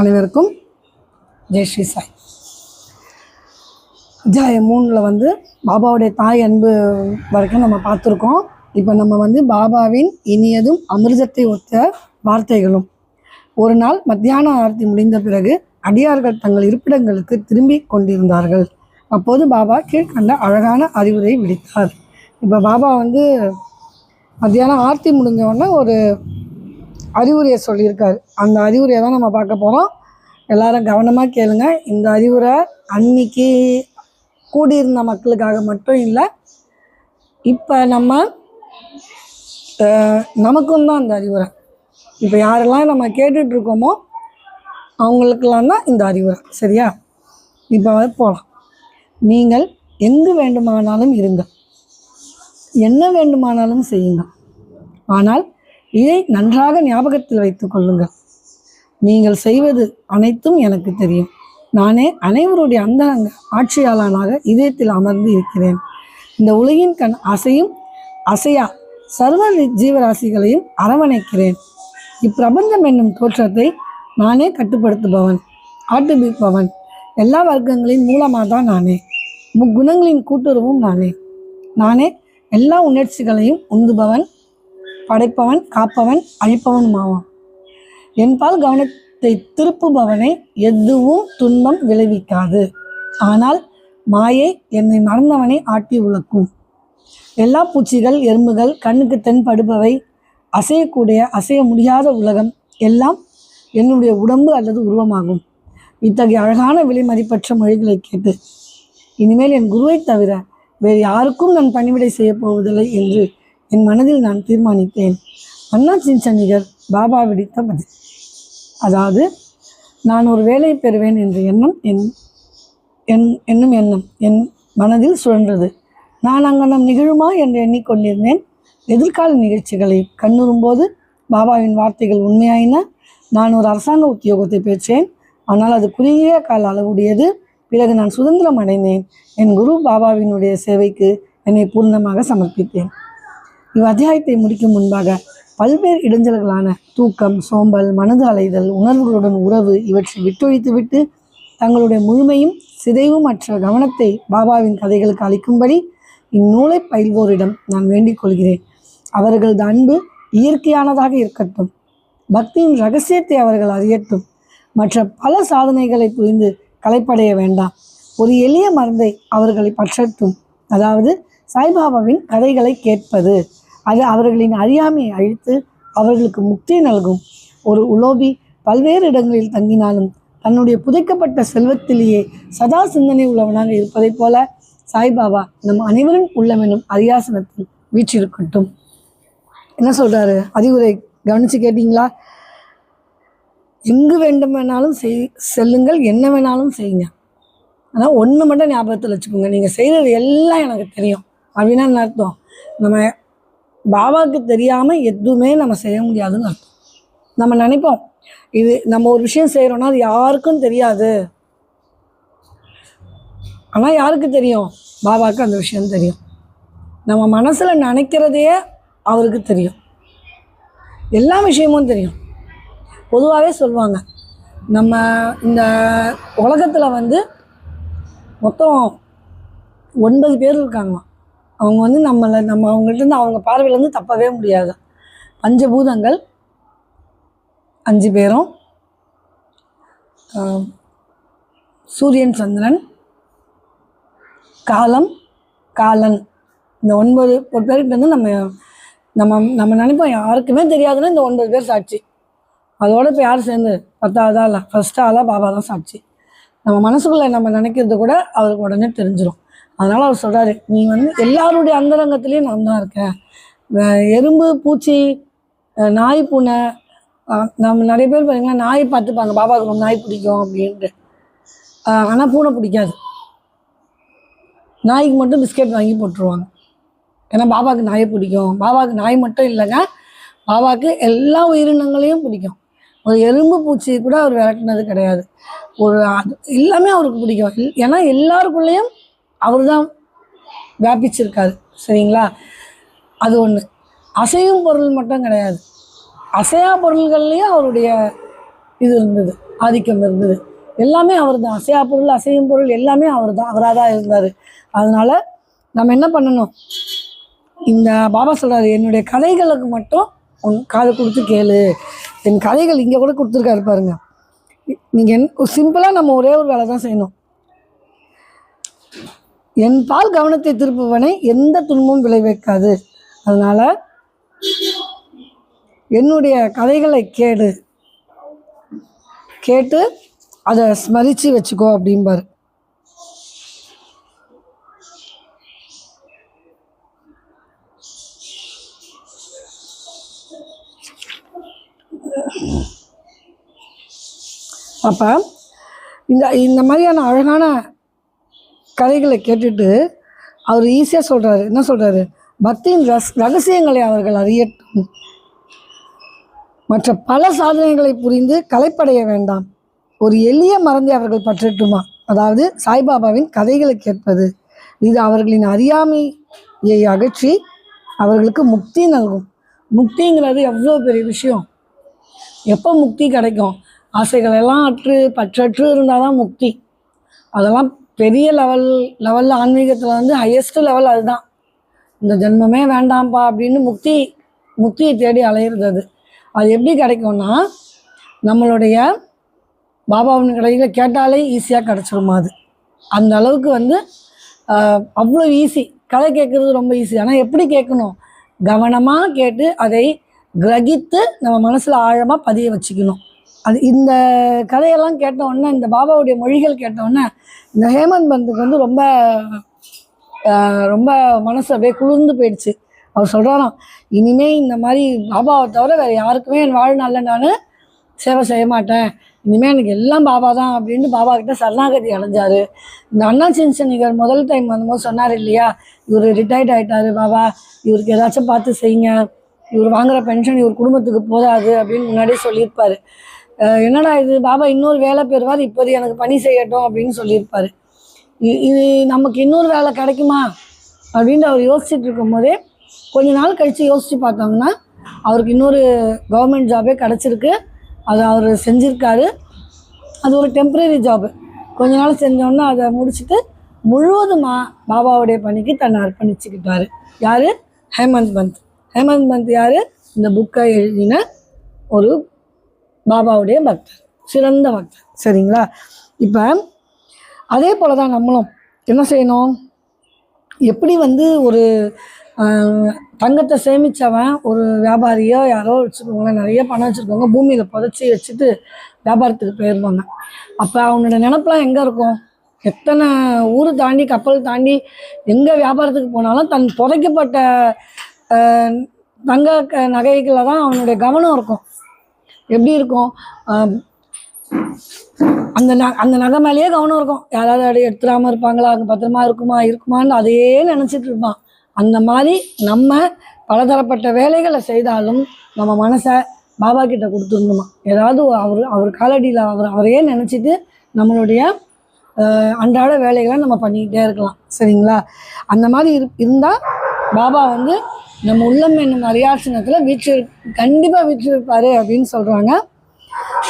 அனைவருக்கும் ஜெய் ஸ்ரீ சாய். அத்தியாயம் 3 பாபாவுடைய தாய் அன்பு வரைக்கும் நம்ம பார்த்துருக்கோம். இப்போ நம்ம பாபாவின் இனியதும் அமிர்தத்தை ஒத்த வார்த்தைகளும். ஒரு நாள் மத்தியான ஆரத்தி முடிந்த பிறகு அடியார்கள் தங்கள் இருப்பிடங்களுக்கு திரும்பி கொண்டிருந்தார்கள். அப்போது பாபா கீழ்கண்ட அழகான அறிவுரை விடுத்தார். இப்போ பாபா மத்தியானம் ஆரத்தி முடிஞ்சவொடனே ஒரு அறிவுரையை சொல்லியிருக்காரு. அந்த அறிவுரையை தான் நம்ம பார்க்க போகிறோம். எல்லாரும் கவனமாக கேளுங்க. இந்த அறிவுரை அன்னைக்கு கூடியிருந்த மக்களுக்காக மட்டும் இல்லை, இப்போ நமக்கும் தான் இந்த அறிவுரை. இப்போ யாரெல்லாம் நம்ம கேட்டுட்ருக்கோமோ அவங்களுக்கெல்லாம் தான் இந்த அறிவுரை. சரியா? இப்போ போகலாம். நீங்கள் எங்கு வேண்டுமானாலும் இருங்கள், என்ன வேண்டுமானாலும் செய்யுங்கள். ஆனால் இதை நன்றாக ஞாபகத்தில் வைத்து கொள்ளுங்கள். நீங்கள் செய்வது அனைத்தும் எனக்கு தெரியும். நானே அனைவருடைய அந்தரங்க ஆட்சியாளனாக இதயத்தில் அமர்ந்து இருக்கிறேன். இந்த உலகின் கண் அசையா சர்வ ஜீவராசிகளையும் அரவணைக்கிறேன். இப்பிரபஞ்சம் என்னும் தோற்றத்தை நானே கட்டுப்படுத்துபவன், ஆட்டுவிப்பவன். எல்லா வர்க்கங்களின் மூலமாக தான் நானே. முக்குணங்களின் கூட்டுறவும் நானே எல்லா உணர்ச்சிகளையும் உந்துபவன், படைப்பவன், காப்பவன், அழிப்பவனுமாவான். என்பால் கவனத்தை திருப்புபவனை எதுவும் துன்பம் விளைவிக்காது. ஆனால் மாயை என்னை மறந்தவனை ஆட்டி உழக்கும். எல்லா பூச்சிகள், எறும்புகள், கண்ணுக்கு தென்படுபவை, அசைய முடியாத உலகம் எல்லாம் என்னுடைய உடம்பு அல்லது உருவமாகும். இத்தகைய அழகான விலைமதிப்பற்ற மொழிகளை கேட்டு இனிமேல் என் குருவை தவிர வேறு யாருக்கும் நான் பணிவிடை செய்ய போவதில்லை என்று என் மனதில் நான் தீர்மானித்தேன். அண்ணா சின்சனிகர் பாபா விடுத்த பதில். அதாவது, நான் ஒரு வேலையை பெறுவேன் என்ற எண்ணம் என் மனதில் சுழன்றது. நான் அங்கனம் நிகழுமா என்று எண்ணிக்கொண்டிருந்தேன். எதிர்கால நிகழ்ச்சிகளை கண்ணுறும்போது பாபாவின் வார்த்தைகள் உண்மையாயின. நான் ஒரு அரசாங்க உத்தியோகத்தை பெற்றேன். ஆனால் அது குறுகிய கால அளவுடையது. பிறகு நான் சுதந்திரம் அடைந்தேன். என் குரு பாபாவினுடைய சேவைக்கு என்னை பூர்ணமாக சமர்ப்பித்தேன். அத்தியாயத்தை முடிக்கும் முன்பாக பல்வேறு இடைஞ்சல்களான தூக்கம், சோம்பல், மனது அலைதல், உணர்வுகளுடன் உறவு இவற்றை விட்டொழித்துவிட்டு தங்களுடைய முழுமையும் சிதைவும் அற்ற கவனத்தை பாபாவின் கதைகளுக்கு அளிக்கும்படி இந்நூலை பயில்வோரிடம் நான் வேண்டிக் கொள்கிறேன். அவர்களது அன்பு இயற்கையானதாக இருக்கட்டும். பக்தியின் இரகசியத்தை அவர்கள் அறியட்டும். மற்ற பல சாதனைகளை புரிந்து களைப்படைய வேண்டாம். ஒரு எளிய மருந்தை அவர்களை பற்றட்டும். அதாவது சாய்பாபாவின் கதைகளை கேட்பது. அது அவர்களின் அறியாமையை அழித்து அவர்களுக்கு முக்தி நல்கும். ஒரு உலோபி பல்வேறு இடங்களில் தங்கினாலும் தன்னுடைய புதைக்கப்பட்ட செல்வத்திலேயே சதா சிந்தனை உள்ளவனாக இருப்பதைப் போல சாய்பாபா நம் அனைவரும் உள்ளமெனும் அரியாசனத்தில் வீற்றிருக்கட்டும். என்ன சொல்றாரு? அறிவுரை கவனிச்சு கேட்டீங்களா? எங்கு வேண்டுமானாலும் செல்லுங்கள், என்ன வேணாலும் செய்யுங்க. ஆனால் ஒன்று மட்டும் ஞாபகத்தில் வச்சுக்கோங்க, நீங்கள் செய்கிறது எல்லாம் எனக்கு தெரியும் அப்படின்னா என்ன அர்த்தம்? நம்ம பாபாவுக்கு தெரியாமல் எதுவுமே நம்ம செய்ய முடியாதுன்னு அர்த்தம். நம்ம நினைப்போம், இது நம்ம ஒரு விஷயம் செய்கிறோன்னா அது யாருக்கும் தெரியாது. ஆனால் யாருக்கு தெரியும்? பாபாவுக்கு அந்த விஷயம் தெரியும். நம்ம மனசில் நினைக்கிறதையே அவருக்கு தெரியும். எல்லா விஷயமும் தெரியும். பொதுவாகவே சொல்லுவாங்க, நம்ம இந்த உலகத்தில் மொத்தம் 9 பேர் இருக்காங்களாம். அவங்க நம்ம அவங்கள்ட்ட அவங்க பார்வையிலேருந்து தப்பவே முடியாது. பஞ்சபூதங்கள் 5 பேரும், சூரியன், சந்திரன், காலன், இந்த 9 பேர்கிட்ட நம்ம நினைப்போம் யாருக்குமே தெரியாதுன்னா இந்த 9 பேர் சாட்சி. அதோட இப்போ யார் சேர்ந்து 10ஆவதா இல்லை, ஃபர்ஸ்ட் ஆளாக பாபா தான் சாட்சி. நம்ம மனசுக்குள்ளே நம்ம நினைக்கிறது கூட அவருக்கு உடனே தெரிஞ்சிடும். அதனால் அவர் சொல்கிறாரு, நீ எல்லாருடைய அந்தரங்கத்துலேயும் நான் தான் இருக்கேன். எறும்பு, பூச்சி, நாய், பூனை, நம்ம நிறைய பேர் பார்த்தீங்கன்னா நாய் பார்த்துப்பாங்க, பாபாவுக்கு ரொம்ப நாய் பிடிக்கும் அப்படின்ட்டு. ஆனால் பூனை பிடிக்காது. நாய்க்கு மட்டும் பிஸ்கெட் வாங்கி போட்டுருவாங்க. ஏன்னா பாபாவுக்கு நாயை பிடிக்கும். பாபாவுக்கு நாய் மட்டும் இல்லைங்க, பாபாவுக்கு எல்லா உயிரினங்களையும் பிடிக்கும். ஒரு எறும்பு, பூச்சி கூட அவர் விரட்டினது கிடையாது. எல்லாமே அவருக்கு பிடிக்கும். ஏன்னா எல்லாருக்குள்ளேயும் அவர் தான் வியாபிச்சிருக்காரு. சரிங்களா? அது ஒன்று. அசையும் பொருள் மட்டும் கிடையாது, அசையா பொருள்கள்லேயும் அவருடைய இது இருந்தது. ஆதிக்கம் இருந்தது. எல்லாமே அவர் தான். அசையா பொருள் அசையும் பொருள் எல்லாமே அவராக தான் இருந்தார். அதனால் நம்ம என்ன பண்ணணும், இந்த பாபா சொல்கிறாரு, என்னுடைய கதைகளுக்கு மட்டும் காது கொடுத்து கேளு. என் கதைகள் இங்கே கூட கொடுத்துருக்காரு பாருங்க. நீங்கள் சிம்பிளாக நம்ம ஒரே ஒரு வேலை தான் செய்யணும். என் பால் கவனத்தை திருப்புவனை எந்த துன்பமும் விளைவிக்காது. அதனால் என்னுடைய கதைகளை கேட்டு அதை ஸ்மரித்து வச்சுக்கோ அப்படிம்பார். அப்போ இந்த மாதிரியான அழகான கதைகளை கேட்டுட்டு அவர் ஈஸியாக சொல்கிறாரு. என்ன சொல்கிறாரு, பக்தியின் ரகசியங்களை அவர்கள் அறியட்டும், மற்ற பல சாதனைகளை புரிந்து கலைப்படைய வேண்டாம், ஒரு எளிய மறந்தை அவர்கள் பற்றட்டுமா. அதாவது சாய்பாபாவின் கதைகளை கேட்பது இது அவர்களின் அறியாமையை அகற்றி அவர்களுக்கு முக்தி நல்கும். முக்திங்கிறது எவ்வளோ பெரிய விஷயம். எப்போ முக்தி கிடைக்கும்? ஆசைகளெல்லாம் பற்றற்று இருந்தால் தான் முக்தி. அதெல்லாம் பெரிய லெவலில் ஆன்மீகத்தில் வந்து ஹையஸ்ட் லெவல் அதுதான். இந்த ஜென்மமே வேண்டாம்ப்பா அப்படின்னு முக்தியை தேடி அலையிறது. அது எப்படி கிடைக்கும்னா, நம்மளுடைய பாபாவின் கதைகளை கேட்டாலே ஈஸியாக கிடச்சிருமா. அது அந்த அளவுக்கு வந்து அவ்வளோ ஈஸி. கதை கேட்குறது ரொம்ப ஈஸி. ஆனால் எப்படி கேட்கணும்? கவனமாக கேட்டு அதை கிரகித்து நம்ம மனசில் ஆழமாக பதிய வச்சுக்கணும். அது இந்த கதையெல்லாம் கேட்டவுடனே, இந்த பாபாவுடைய மொழிகள் கேட்டவுடனே இந்த ஹேமந்த் பந்துக்கு வந்து ரொம்ப ரொம்ப மனசு அப்படியே குளிர்ந்து போயிடுச்சு. அவர் சொல்கிறாராம், இனிமேல் இந்த மாதிரி பாபாவை தவிர வேறு யாருக்குமே என் வாழ்நாளில் நான் சேவை செய்ய மாட்டேன், இனிமேல் எனக்கு எல்லாம் பாபா தான் அப்படின்னு பாபா கிட்ட சரணாகதி அடைஞ்சார். இந்த அண்ணா சின்சனிகர் முதல் டைம் வந்தபோது சொன்னார் இல்லையா, இவர் ரிட்டையர்ட் ஆகிட்டார் பாபா, இவருக்கு ஏதாச்சும் பார்த்து செய்யுங்க, இவர் வாங்குகிற பென்ஷன் இவர் குடும்பத்துக்கு போதாது அப்படின்னு முன்னாடியே சொல்லியிருப்பார். என்னடா இது, பாபா இன்னொரு வேலை பெறுவார், இப்போது எனக்கு பணி செய்யட்டும் அப்படின்னு சொல்லியிருப்பார். இது நமக்கு இன்னொரு வேலை கிடைக்குமா அப்படின்னு அவர் யோசிச்சுட்டு இருக்கும் போதே கொஞ்ச நாள் கழித்து யோசித்து பார்த்தாங்கன்னா அவருக்கு இன்னொரு கவர்மெண்ட் ஜாபே கிடச்சிருக்கு. அதை அவர் செஞ்சுருக்காரு. அது ஒரு டெம்ப்ரரி ஜாபு. கொஞ்ச நாள் செஞ்சோன்னா அதை முடிச்சுட்டு முழுவதுமாக பாபாவுடைய பணிக்கு தன்னை அர்ப்பணிச்சுக்கிட்டார். யார்? ஹேமந்த் பந்த். ஹேமந்த் பந்த் யார்? இந்த புக்கை எழுதின ஒரு பாபாவுடைய பக்தர், சிறந்த பக்தர். சரிங்களா? இப்போ அதே போல் தான் நம்மளும் என்ன செய்யணும், எப்படி வந்து ஒரு தங்கத்தை சேமித்தவன் ஒரு வியாபாரியோ யாரோ வச்சுக்கோங்களேன், நிறைய பணம் வச்சுருக்கவங்க பூமியில் புதைச்சி வச்சுட்டு வியாபாரத்துக்கு போயிடுவாங்க. அப்போ அவனோட நினப்பெலாம் எங்கே இருக்கும்? எத்தனை ஊர் தாண்டி கப்பல் தாண்டி எங்கே வியாபாரத்துக்கு போனாலும் தன் புதைக்கப்பட்ட தங்க நகைகளில் தான் அவனுடைய கவனம் இருக்கும். எப்படி இருக்கும்? அந்த நகை மேலேயே கவனம் இருக்கும். யாராவது அடி எடுத்துடாமல் இருப்பாங்களா, அங்கே பத்திரமா இருக்குமான்னு அதையே நினச்சிட்டு இருப்பான். அந்த மாதிரி நம்ம பலதரப்பட்ட வேலைகளை செய்தாலும் நம்ம மனசை பாபா கிட்ட கொடுத்துடணுமா. ஏதாவது அவர் காலடியில் அவரையே நினச்சிட்டு நம்மளுடைய அன்றாட வேலைகளை நம்ம பண்ணிக்கிட்டே இருக்கலாம். சரிங்களா? அந்த மாதிரி இருந்தால் பாபா வந்து நம்ம உள்ளம் என்னும் அரியாசனத்தில் கண்டிப்பாக வீற்றிருப்பார் அப்படின்னு சொல்கிறாங்க.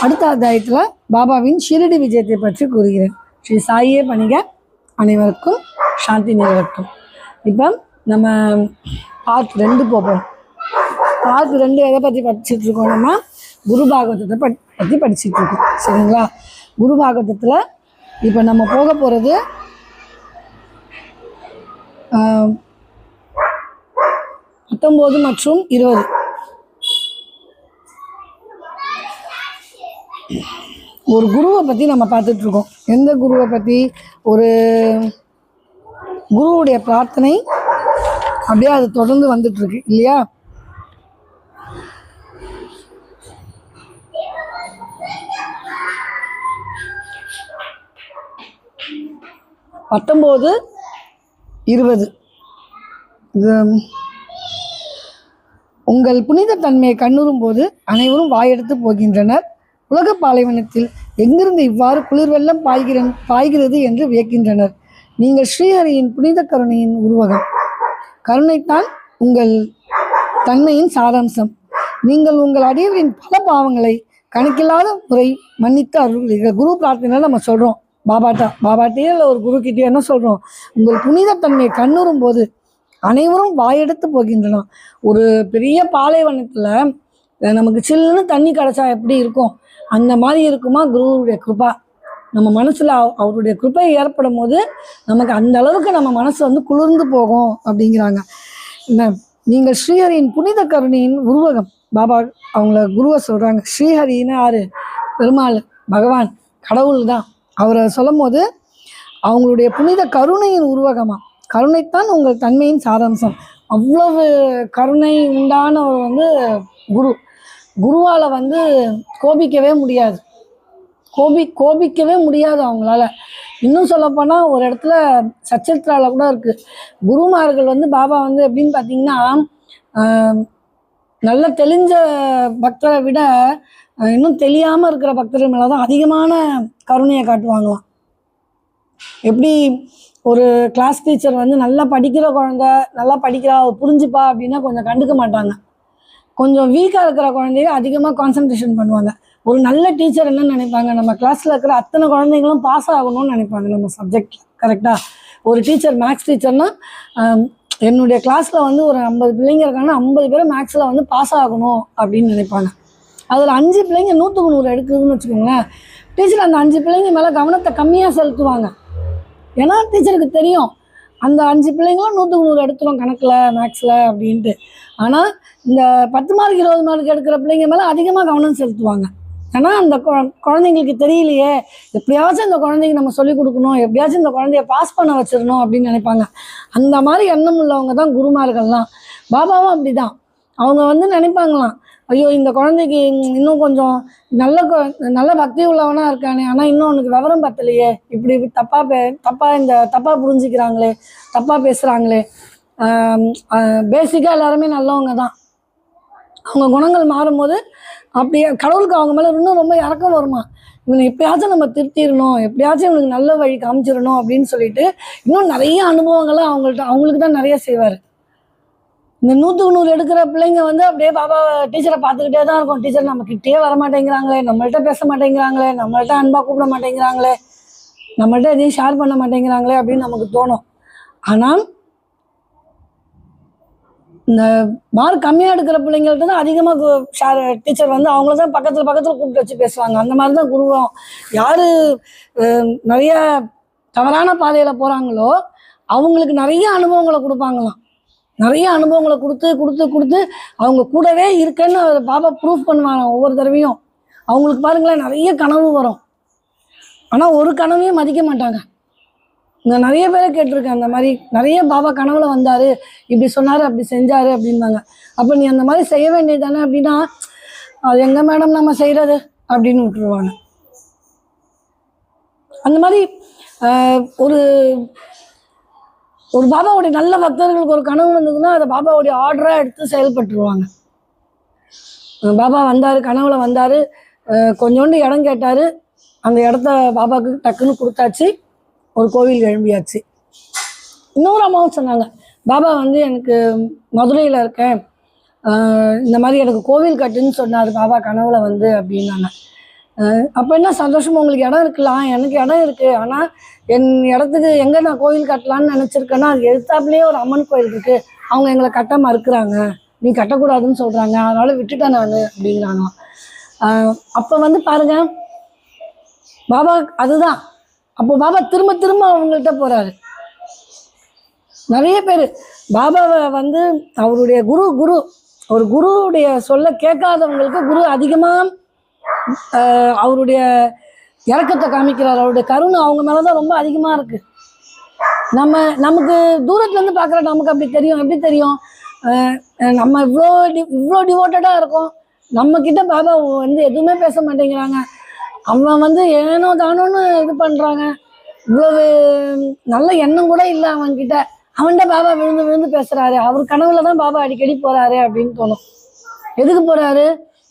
அடுத்த அத்தியாயத்தில் பாபாவின் ஷிரடி விஜயத்தை பற்றி கூறுகிறேன். ஸ்ரீ சாயியே பணிக, அனைவருக்கும் சாந்தி நிலவட்டும். இப்போ நம்ம பார்ட் 2 போகிறோம். பார்ட் 2 எதை பற்றி படிச்சுட்ருக்கோம்? நம்ம குரு பாகவதத்தை பற்றி படிச்சுட்ருக்கோம். சரிங்களா? குரு பாகவதத்தில் இப்போ நம்ம போக போகிறது 19 மற்றும் 20. ஒரு குருவை பற்றி நம்ம பார்த்துட்ருக்கோம். எந்த குருவை பற்றி? ஒரு குருவுடைய பிரார்த்தனை அப்படியே அது தொடர்ந்து வந்துட்டுருக்கு இல்லையா? பத்தொம்போது 20 உங்கள் புனித தன்மையை கண்ணுறும் போது அனைவரும் வாயெடுத்து போகின்றனர். உலக பாலைவனத்தில் எங்கிருந்து இவ்வாறு குளிர் வெள்ளம் பாய்கிறது என்று வியக்கின்றனர். நீங்கள் ஸ்ரீஹரியின் புனித கருணையின் உருவகம். கருணைத்தான் உங்கள் தன்மையின் சாராம்சம். நீங்கள் உங்கள் அடியவரின் பல பாவங்களை கணக்கில்லாத முறை மன்னித்து அருள் குரு பிரார்த்தனை நம்ம சொல்கிறோம் பாபாட்டே இல்லை ஒரு குரு கிட்டே என்ன சொல்கிறோம், உங்கள் புனிதத்தன்மை கண்ணுறும் போது அனைவரும் வாயெடுத்து போகின்றன. ஒரு பெரிய பாலைவனத்தில் நமக்கு சில்லுன்னு தண்ணி கிடச்சா எப்படி இருக்கும், அந்த மாதிரி இருக்குமா குருவுடைய கிருபா. நம்ம மனசில் அவருடைய கிருப்பை ஏற்படும் போது நமக்கு அந்த அளவுக்கு நம்ம மனசு வந்து குளிர்ந்து போகும் அப்படிங்கிறாங்க. என்ன, நீங்கள் ஸ்ரீஹரியின் புனித கருணையின் உருவகம். பாபா அவங்கள குருவை சொல்கிறாங்க. ஸ்ரீஹரின்னு யாரு? பெருமாள், பகவான், கடவுள் தான். அவரை சொல்லும் போது அவங்களுடைய புனித கருணையின் உருவகமாக, கருணைத்தான் உங்கள் தன்மையின் சாராம்சம். அவ்வளவு கருணை உண்டானவர் வந்து குருவால் வந்து கோபிக்கவே முடியாது, கோபிக்கவே முடியாது அவங்களால. இன்னும் சொல்லப்போனால் ஒரு இடத்துல சச்சரித்திரால கூட இருக்குது, குருமார்கள் வந்து பாபா வந்து எப்படின்னு பார்த்தீங்கன்னா நல்ல தெளிஞ்ச பக்தரை விட இன்னும் தெரியாமல் இருக்கிற பக்தர்கள் மேலே தான் அதிகமான கருணையை காட்டுவாங்களாம். எப்படி ஒரு கிளாஸ் டீச்சர் வந்து நல்லா படிக்கிற குழந்தை நல்லா படிக்கிறா புரிஞ்சுப்பா அப்படின்னா கொஞ்சம் கண்டுக்க மாட்டாங்க, கொஞ்சம் வீக்காக இருக்கிற குழந்தைய அதிகமாக கான்சன்ட்ரேஷன் பண்ணுவாங்க. ஒரு நல்ல டீச்சர் என்ன நினைப்பாங்க, நம்ம கிளாஸில் இருக்கிற அத்தனை குழந்தைங்களும் பாஸ் ஆகணும்னு நினைப்பாங்க நம்ம சப்ஜெக்டில். கரெக்டாக ஒரு டீச்சர் மேக்ஸ் டீச்சர்னால் என்னுடைய கிளாஸில் வந்து ஒரு 50 பிள்ளைங்க இருக்காங்கன்னா 50 பேர் மேக்ஸில் வந்து பாஸ் ஆகணும் அப்படின்னு நினைப்பாங்க. அதில் 5 பிள்ளைங்க 100க்கு 100 எடுக்குதுன்னு வச்சுக்கோங்களேன். டீச்சர் அந்த 5 பிள்ளைங்க மேலே கவனத்தை கம்மியாக செலுத்துவாங்க. ஏன்னா டீச்சருக்கு தெரியும் அந்த 5 பிள்ளைங்களும் 100க்கு 100 எடுத்துரும் கணக்கில் மேக்ஸில் அப்படின்ட்டு. ஆனால் இந்த 10 மார்க் 20 மார்க் எடுக்கிற பிள்ளைங்க மேலே அதிகமாக கவனம் செலுத்துவாங்க. ஏன்னா அந்த குழந்தைங்களுக்கு தெரியலையே, எப்படியாச்சும் இந்த குழந்தைக்கு நம்ம சொல்லிக் கொடுக்கணும், எப்படியாச்சும் இந்த குழந்தைய பாஸ் பண்ண வச்சிடணும் அப்படின்னு நினைப்பாங்க. அந்த மாதிரி எண்ணம் உள்ளவங்க தான் குருமார்கள்லாம். பாபாவும் அப்படி தான். அவங்க வந்து நினைப்பாங்களாம், ஐயோ இந்த குழந்தைக்கு இன்னும் கொஞ்சம் நல்ல பக்தி உள்ளவனாக இருக்கானே, ஆனால் இன்னும் அவனுக்கு விவரம் பத்தலையே, இப்படி தப்பாக புரிஞ்சுக்கிறாங்களே, தப்பாக பேசுகிறாங்களே. பேசிக்காக எல்லாருமே நல்லவங்க தான். அவங்க குணங்கள் மாறும்போது அப்படியே கடவுளுக்கு அவங்க மேலே இன்னும் ரொம்ப இறக்கம் வருமா, இவனை எப்படியாச்சும் நம்ம திருத்திடணும், எப்படியாச்சும் இவனுக்கு நல்ல வழி காமிச்சிடணும் அப்படின்னு சொல்லிட்டு இன்னும் நிறைய அனுபவங்களை அவங்களுக்கு தான் நிறைய செய்வார். இந்த 100க்கு 100 எடுக்கிற பிள்ளைங்க வந்து அப்படியே பாபா டீச்சரை பார்த்துக்கிட்டே தான் இருக்கும். டீச்சர் நம்ம கிட்டே வர மாட்டேங்கிறாங்களே, நம்மள்கிட்ட பேச மாட்டேங்கிறாங்களே, நம்மள்கிட்ட அன்பாக கூப்பிட மாட்டேங்கிறாங்களே, நம்மள்கிட்ட எதையும் ஷேர் பண்ண மாட்டேங்கிறாங்களே அப்படின்னு நமக்கு தோணும். ஆனால் இந்த மார்க் கம்மியாக எடுக்கிற பிள்ளைங்கள்ட்ட தான் அதிகமாக டீச்சர் வந்து அவங்கள தான் பக்கத்தில் கூப்பிட்டு வச்சு பேசுவாங்க. அந்த மாதிரி தான் குருவும். யார் நிறைய தவறான பாதையில் போகிறாங்களோ அவங்களுக்கு நிறைய அனுபவங்களை கொடுப்பாங்களாம். நிறைய அனுபவங்களை கொடுத்து அவங்க கூடவே இருக்கேன்னு பாபா ப்ரூஃப் பண்ணுவாங்க ஒவ்வொரு தடவையும். அவங்களுக்கு பாருங்களேன் நிறைய கனவு வரும், ஆனால் ஒரு கனவையும் மதிக்க மாட்டாங்க. நான் நிறைய பேரை கேட்டிருக்கேன், அந்த மாதிரி நிறைய பாபா கனவுல வந்தார், இப்படி சொன்னார், அப்படி செஞ்சார் அப்படின்பாங்க. அப்போ நீ அந்த மாதிரி செய்ய வேண்டியது தானே அப்படின்னா, அது எங்க மேடம் நம்ம செய்கிறது அப்படின்னு விட்டுருவாங்க. அந்த மாதிரி ஒரு பாபாவுடைய நல்ல பக்தர்களுக்கு ஒரு கனவு வந்ததுன்னா அதை பாபாவுடைய ஆர்டராக எடுத்து செயல்பட்டுருவாங்க. பாபா வந்தார், கனவுல வந்தார், கொஞ்சோண்டு இடம் கேட்டார், அந்த இடத்த பாபாவுக்கு டக்குன்னு கொடுத்தாச்சு, ஒரு கோவில் எழும்பியாச்சு. இன்னொரு அம்மாவும் சொன்னாங்க, பாபா வந்து எனக்கு மதுரையில் இருக்கேன், இந்த மாதிரி எனக்கு கோவில் கட்டுன்னு சொன்னார் பாபா கனவுல வந்து அப்படின்னாங்க. அப்போ என்ன சந்தோஷமா, உங்களுக்கு இடம் இருக்கலாம், எனக்கு இடம் இருக்குது, ஆனால் என் இடத்துக்கு எங்கே நான் கோவில் கட்டலான்னு நினச்சிருக்கேன்னா அது எழுத்தாப்புலேயே ஒரு அம்மன் கோயில் இருக்குது, அவங்க எங்களை கட்ட மறுக்கிறாங்க, நீ கட்டக்கூடாதுன்னு சொல்கிறாங்க, அதனால் விட்டுட்டேன் நான் அப்படிங்கிறாங்க. அப்போ வந்து பாருங்க பாபா அதுதான். அப்போ பாபா திரும்ப அவங்கள்ட்ட போகிறாரு. நிறைய பேர் பாபாவை வந்து அவருடைய ஒரு குருவுடைய சொல்ல கேட்காதவங்களுக்கு குரு அதிகமாக அவருடைய இறக்கத்தை காமிக்கிறார். அவருடைய கருணை அவங்க மேலே தான் ரொம்ப அதிகமாக இருக்குது. நமக்கு தூரத்துலேருந்து பார்க்குற நமக்கு அப்படி தெரியும். எப்படி தெரியும்? நம்ம இவ்வளோ டிவோட்டடாக இருக்கோம், நம்மக்கிட்ட பாபா வந்து எதுவுமே பேச மாட்டேங்கிறாங்க, அவன் வந்து ஏனோ தானோன்னு இது பண்ணுறாங்க, இவ்வளவு நல்ல எண்ணம் கூட இல்லை அவன்கிட்ட, அவன்கிட்ட பாபா விழுந்து பேசுகிறாரு, அவர் கனவுல தான் பாபா அடிக்கடி போகிறாரு அப்படின்னு தோணும். எதுக்கு போகிறாரு?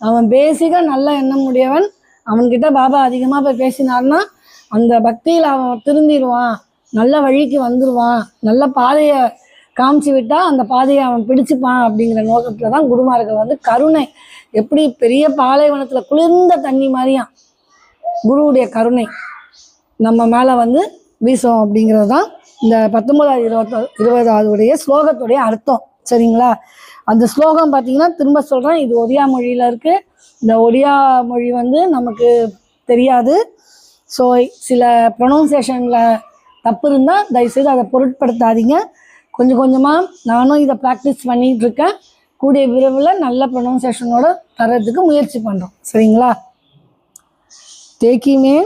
அவன் பேசிக்காக நல்ல எண்ணம் உடையவன், அவன்கிட்ட பாபா அதிகமாக போய் பேசினார்னா அந்த பக்தியில் அவன் திருந்திடுவான், நல்ல வழிக்கு வந்துடுவான், நல்ல பாதையை காமிச்சு விட்டால் அந்த பாதையை அவன் பிடிச்சிப்பான் அப்படிங்கிற நோக்கத்தில் தான் குருமார்கள் வந்து கருணை, எப்படி பெரிய பாலைவனத்தில் குளிர்ந்த தண்ணி மாதிரியாம் குருவுடைய கருணை நம்ம மேலே வந்து வீசும் அப்படிங்கிறது தான் இந்த 19-20 ஸ்லோகத்துடைய அர்த்தம். சரிங்களா? அந்த ஸ்லோகம் பார்த்தீங்கன்னா திரும்ப சொல்கிறேன், இது ஒடியா மொழியில் இருக்குது. இந்த ஒடியா மொழி வந்து நமக்கு தெரியாது. ஸோ சில ப்ரொனவுன்சியேஷனில் தப்பு இருந்தால் தயவுசெய்து அதை பொருட்படுத்தாதீங்க. கொஞ்சம் கொஞ்சமாக நானும் இதை ப்ராக்டிஸ் பண்ணிகிட்ருக்கேன். கூடிய விரைவில் நல்ல ப்ரொனவுன்சியேஷனோட தர்றதுக்கு முயற்சி பண்ணுறோம். சரிங்களா? தேக்கிமே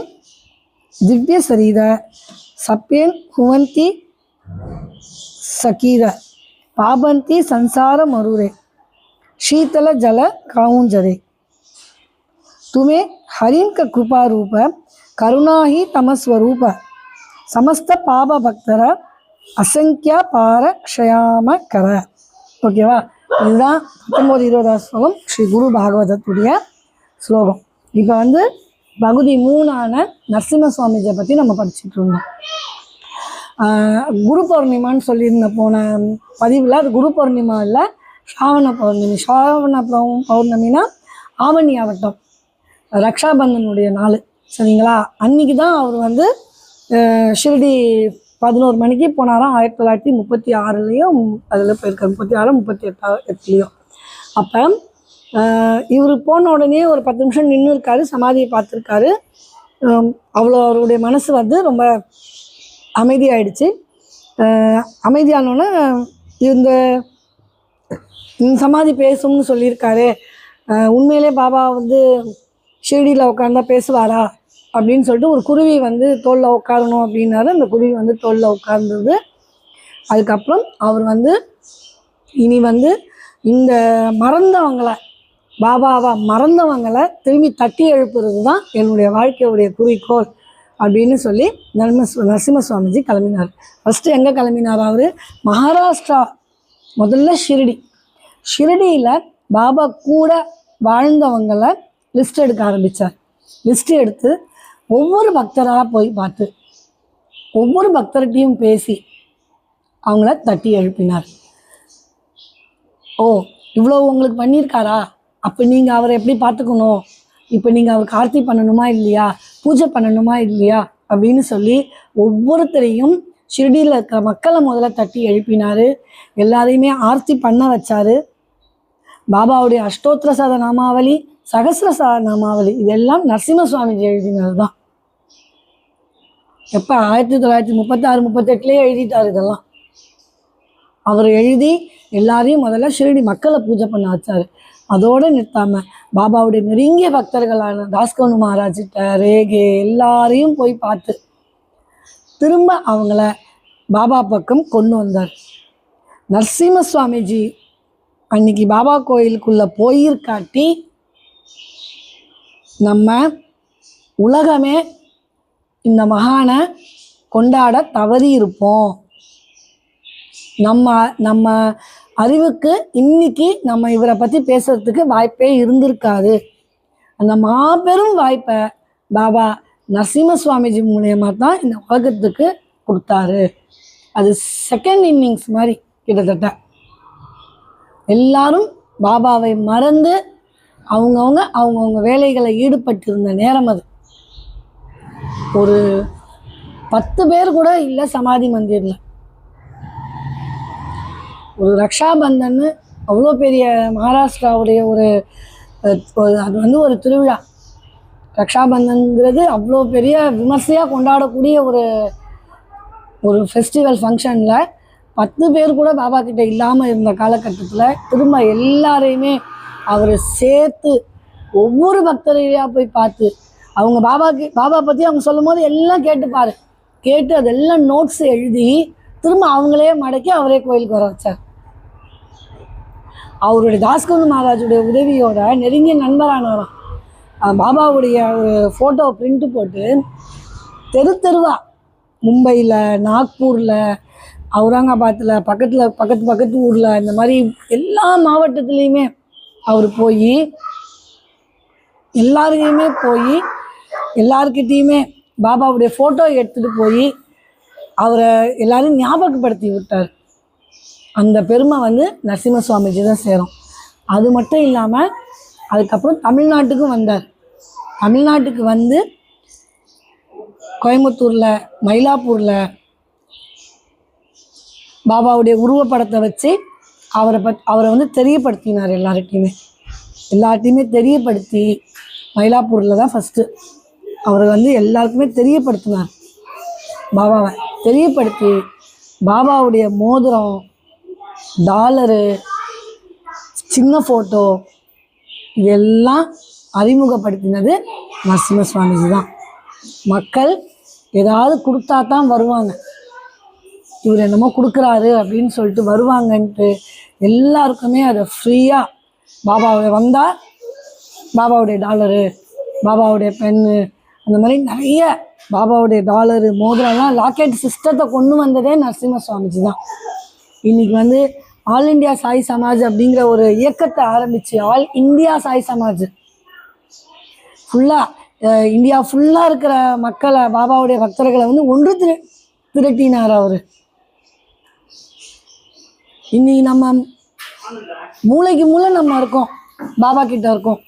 திவ்ய சரீர சப்பேன் குவந்தி சகீர பாபந்தி संसार मरुरे शीतल जल काऊंजरे तुम्हें हरिन का कृपा रूप करुणा ही तमस्वरूप समस्त पाप भक्तर असंख्य पार क्षयाम कर. ஓகேவா? இதுதான் 19-20 ஸ்லோகம் ஸ்ரீ குரு பாகவதத்துடைய ஸ்லோகம். இப்போ வந்து பகுதி 3ஆன நரசிம்ம சுவாமிஜியை பற்றி நம்ம படிச்சுட்டு இருந்தோம். குரு பௌர்ணிமான்னு சொல்லியிருந்த போன பதிவில் அது குரு பௌர்ணிமா இல்லை, ஸ்ராவண பௌர்ணமி. ஸ்ராவண பௌர்ணமினா ஆவணி ஆவட்டம், ரக்ஷாபந்தனுடைய நாள். சரிங்களா? அன்றைக்கி தான் அவர் வந்து ஷிரடி 11 மணிக்கு போனாராம். 1936லேயும் அதில் போயிருக்காரு, 36-38லேயும். அப்போ இவர் போன உடனே ஒரு 10 நிமிஷம் நின்று இருக்காரு, சமாதியை பார்த்துருக்காரு. அவ்வளோ அவருடைய மனசு வந்து ரொம்ப அமைதியாயிடுச்சு. அமைதியானோன்னே இந்த சமாதி பேசும்னு சொல்லியிருக்காரு, உண்மையிலே பாபா வந்து ஷிரடியில் உட்காந்தா பேசுவாரா அப்படின்னு சொல்லிட்டு ஒரு குருவி வந்து தோளில் உட்காரணும் அப்படின்னாரு. அந்த குருவி வந்து தோளில் உட்கார்ந்தது. அதுக்கப்புறம் அவர் வந்து இனி வந்து இந்த மறந்தவங்களை, பாபாவை மறந்தவங்களை திரும்பி தட்டி எழுப்புறது தான் என்னுடைய வாழ்க்கையுடைய குறிக்கோள் அப்படின்னு சொல்லி நரசிம்ம சுவாமிஜி கிளம்பினார். ஃபஸ்ட்டு எங்கே கிளம்பினார்? அவர் மகாராஷ்டிரா, முதல்ல ஷிரடியில் பாபா கூட வாழ்ந்தவங்களை லிஸ்ட் எடுக்க ஆரம்பித்தார். லிஸ்ட் எடுத்து ஒவ்வொரு பக்தராக போய் பார்த்து ஒவ்வொரு பக்தர்கிட்டையும் பேசி அவங்கள தட்டி எழுப்பினார். ஓ, இவ்வளோ உங்களுக்கு பண்ணியிருக்காரா? அப்போ நீங்கள் அவரை எப்படி பார்த்துக்கணும்? இப்போ நீங்கள் அவருக்கு ஆர்த்தி பண்ணணுமா இல்லையா, பூஜை பண்ணணுமா இல்லையா அப்படின்னு சொல்லி ஒவ்வொருத்தரையும் ஷிரடியில் இருக்கிற மக்களை முதல்ல தட்டி எழுப்பினார். எல்லாரையுமே ஆர்த்தி பண்ண வச்சார். பாபாவுடைய அஷ்டோத்திர சத நாமாவளி, சகசிர சத நாமாவளி இதெல்லாம் நரசிம்ம சுவாமிஜி எழுதினது தான். எப்போ 1936-38லேயே எழுதிட்டார். இதெல்லாம் அவர் எழுதி எல்லாரையும் முதல்ல ஷிரடி மக்களை பூஜை பண்ண வச்சார். அதோடு நிறுத்தாமல் பாபாவுடைய நெருங்கிய பக்தர்களான தாஸ்கனு மகாராஜிட்ட, ரேகே எல்லாரையும் போய் பார்த்து திரும்ப அவங்கள பாபா பக்கம் கொண்டு வந்தார். நரசிம்ம சுவாமிஜி அன்னைக்கு பாபா கோயிலுக்குள்ளே போயிருக்காட்டி நம்ம உலகமே இந்த மகானை கொண்டாட தவறி இருப்போம். நம்ம அறிவுக்கு இன்னைக்கு நம்ம இவரை பற்றி பேசுறதுக்கு வாய்ப்பே இருந்திருக்காது. அந்த மாபெரும் வாய்ப்பை பாபா நரசிம்ம சுவாமிஜி மூலயமா தான் இந்த உலகத்துக்கு கொடுத்தாரு. அது செகண்ட் இன்னிங்ஸ் மாதிரி கிட்டத்தட்ட. எல்லாரும் பாபாவை மறந்து அவங்கவுங்க வேலைகளை ஈடுபட்டிருந்த நேரம் அது. ஒரு 10 பேர் கூட இல்லை சமாதி மந்திரில். ஒரு ரக்ஷாபந்தன் அவ்வளோ பெரிய மகாராஷ்டிராவுடைய அது வந்து ஒரு திருவிழா. ரக்ஷாபந்தன்கிறது அவ்வளோ பெரிய விமர்சையாக கொண்டாடக்கூடிய ஒரு ஃபெஸ்டிவல் ஃபங்க்ஷனில் 10 பேர் கூட பாபா கிட்ட இல்லாமல் இருந்த காலகட்டத்தில் திரும்ப எல்லாரையுமே அவர் சேர்த்து ஒவ்வொரு பக்தரையாக போய் பார்த்து அவங்க பாபா பற்றி அவங்க சொல்லும் போது எல்லாம் கேட்டு அதெல்லாம் நோட்ஸ் எழுதி திரும்ப அவங்களே மடக்கி அவரே கோயிலுக்கு வர வச்சார். அவருடைய தாஸ்கனு மகாராஜுடைய உதவியோட நெருங்கிய நண்பரானவராம். பாபாவுடைய ஒரு ஃபோட்டோ பிரிண்ட் போட்டு தெருவா மும்பையில், நாக்பூரில், அவுரங்காபாத்தில், பக்கத்து ஊரில், இந்த மாதிரி எல்லா மாவட்டத்துலேயுமே அவர் போய் எல்லாருக்கிட்டேயுமே பாபாவுடைய ஃபோட்டோ எடுத்துகிட்டு போய் அவரை எல்லாரும் ஞாபகப்படுத்தி விட்டார். அந்த பெருமை வந்து நரசிம்ம சுவாமிஜி தான் சேரும். அது மட்டும் இல்லாமல் அதுக்கப்புறம் தமிழ்நாட்டுக்கும் வந்தார். தமிழ்நாட்டுக்கு வந்து கோயம்புத்தூரில், மயிலாப்பூரில் பாபாவுடைய உருவப்படத்தை வச்சு அவரை வந்து தெரியப்படுத்தினார். எல்லார்ட்டையுமே தெரியப்படுத்தி மயிலாப்பூரில் தான் ஃபஸ்ட்டு அவரை வந்து எல்லாருக்குமே தெரியப்படுத்தினார். பாபாவை தெரியப்படுத்தி பாபாவுடைய மோதிரம், டாலரு, சின்ன ஃபோட்டோ இதெல்லாம் அறிமுகப்படுத்தினது நரசிம்ம சுவாமிஜி தான். மக்கள் ஏதாவது கொடுத்தா தான் வருவாங்க, இவர் என்னமோ கொடுக்குறாரு அப்படின்னு சொல்லிட்டு வருவாங்கன்ட்டு எல்லாருக்குமே அதை ஃப்ரீயாக பாபாவை வந்தால் பாபாவுடைய டாலரு, பாபாவுடைய பென்னு, அந்த மாதிரி நிறைய பாபாவுடைய டாலரு, மோதிரம்லாம் லாக்கெட் சிஸ்டத்தை கொண்டு வந்ததே நரசிம்ம சுவாமிஜி தான். இன்றைக்கி வந்து ஆல் இண்டியா சாய் சமாஜ் அப்படிங்கிற ஒரு இயக்கத்தை ஆரம்பித்து ஆல் இந்தியா சாய் சமாஜ் ஃபுல்லாக இந்தியா ஃபுல்லாக இருக்கிற மக்களை, பாபாவுடைய பக்தர்களை வந்து ஒன்று திரட்டினார் அவர். இன்னைக்கு நம்ம மூளைக்கு மூளை நம்ம இருக்கோம், பாபா கிட்ட இருக்கோம்,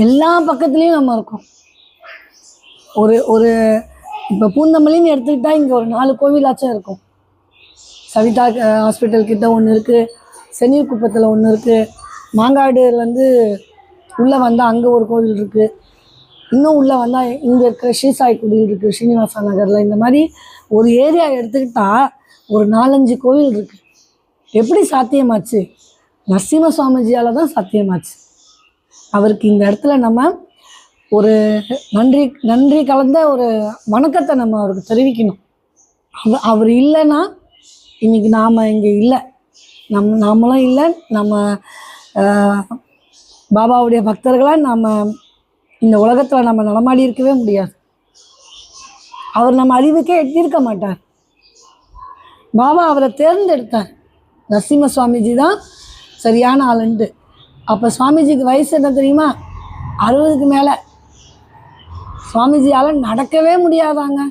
எல்லா பக்கத்துலேயும் நம்ம இருக்கோம். ஒரு இப்போ பூந்தமல்லின்னு எடுத்துக்கிட்டால் இங்கே ஒரு 4 கோவிலாச்சும் இருக்கும். சவிதா ஹாஸ்பிட்டல் கிட்ட ஒன்று இருக்குது, சென்னீர் குப்பத்தில் ஒன்று இருக்குது, மாங்காடுலேருந்து உள்ளே வந்தால் அங்கே ஒரு கோவில் இருக்குது, இன்னும் உள்ளே வந்தால் இங்கே இருக்கிற ஸ்ரீசாய் கோவில் இருக்குது ஸ்ரீனிவாசா நகரில். இந்த மாதிரி ஒரு ஏரியா எடுத்துக்கிட்டால் ஒரு 4-5 கோவில் இருக்குது. எப்படி சாத்தியமாச்சு? நரசிம்ம சுவாமிஜியால் தான் சாத்தியமாச்சு. அவருக்கு இந்த இடத்துல நம்ம ஒரு நன்றி கலந்த ஒரு வணக்கத்தை நம்ம அவருக்கு தெரிவிக்கணும். அவர் இல்லைன்னா இன்றைக்கி நாம் இங்கே இல்லை, நாமளும் இல்லை, நம்ம பாபாவுடைய பக்தர்களாக நம்ம இந்த உலகத்தில் நம்ம நடமாடி இருக்கவே முடியாது. அவர் நம்ம அறிவுக்கே எட்டியிருக்க மாட்டார். பாபா அவரை தேர்ந்தெடுத்தார். நரசிம்ம சுவாமிஜி தான் சரியான ஆளுன்ட்டு. அப்போ சுவாமிஜிக்கு வயசு என்ன தெரியுமா? 60க்கு மேலே. சுவாமிஜியால் நடக்கவே முடியாதாங்க.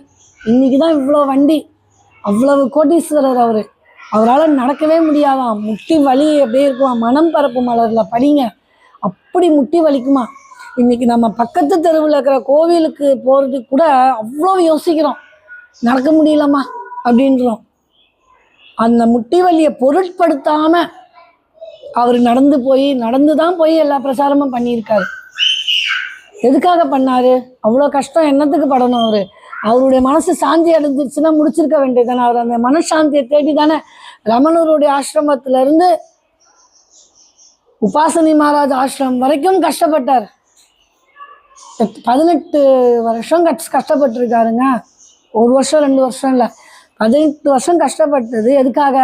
இன்றைக்கி தான் இவ்வளோ வண்டி, அவ்வளவு கோட்டீஸ்வரர் அவரால் நடக்கவே முடியாதான். முட்டி வலி அப்படியே இருக்குமா. மனம் பரப்பு மலரில் படிங்க, அப்படி முட்டி வலிக்குமா. இன்றைக்கி நம்ம பக்கத்து தெருவில் இருக்கிற கோவிலுக்கு போகிறதுக்கு கூட அவ்வளோ யோசிக்கிறோம், நடக்க முடியலம்மா அப்படின்றோம். அந்த முட்டி வலியை பொருட்படுத்தாமல் அவர் நடந்து தான் போய் எல்லா பிரச்சாரமும் பண்ணியிருக்காரு. எதுக்காக பண்ணார்? அவ்வளோ கஷ்டம் என்னத்துக்கு படணும்? அவருடைய மனசு சாந்தி அடைஞ்சிருச்சுன்னா முடிச்சிருக்க வேண்டியது தானே. அவர் அந்த மனசாந்தியை தேடி தானே ரமணருடைய ஆசிரமத்திலேருந்து உபாசனி மகாராஜ் ஆசிரமம் வரைக்கும் கஷ்டப்பட்டார். 18 வருஷம் கஷ்டப்பட்டுருக்காருங்க. 1 வருஷம் 2 வருஷம் இல்லை, 18 வருஷம் கஷ்டப்பட்டது எதுக்காக?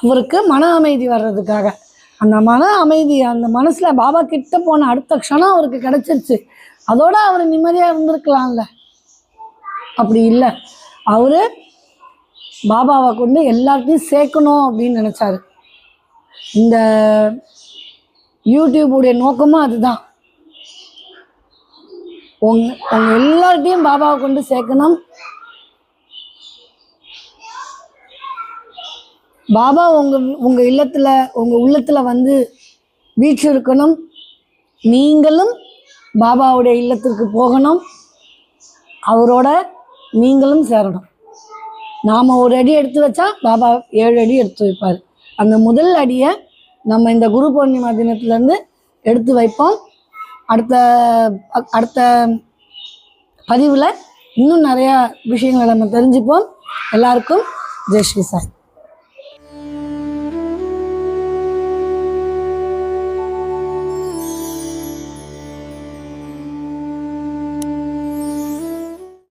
அவருக்கு மன அமைதி வர்றதுக்காக. அந்த மன அமைதி அந்த மனசில் பாபா கிட்ட போன அடுத்த க்ஷணம் அவருக்கு கிடச்சிருச்சு. அதோடு அவர் நிம்மதியாக இருந்திருக்கலாம்ல. அப்படி இல்லை, அவர் பாபாவை கொண்டு எல்லாத்தையும் சேர்க்கணும் அப்படின்னு நினச்சாரு. இந்த யூடியூபுடைய நோக்கமும் அதுதான். உங்க எல்லார்ட்டையும் பாபாவை கொண்டு சேர்க்கணும். பாபா உங்க இல்லத்துல, உங்க உள்ளத்துல வந்து வீற்று இருக்கணும். நீங்களும் பாபாவுடைய இல்லத்திற்கு போகணும், அவரோட நீங்களும் சேரணும். நாம் ஒரு அடி எடுத்து வச்சா பாபா 7 அடி எடுத்து வைப்பார். அந்த முதல் அடியை நம்ம இந்த குரு பௌர்ணிமா தினத்துலேருந்து எடுத்து வைப்போம். அடுத்த பதிவில் இன்னும் நிறையா விஷயங்களை நம்ம தெரிஞ்சுப்போம். எல்லாருக்கும் ஜெய் ஸ்ரீ சாய்.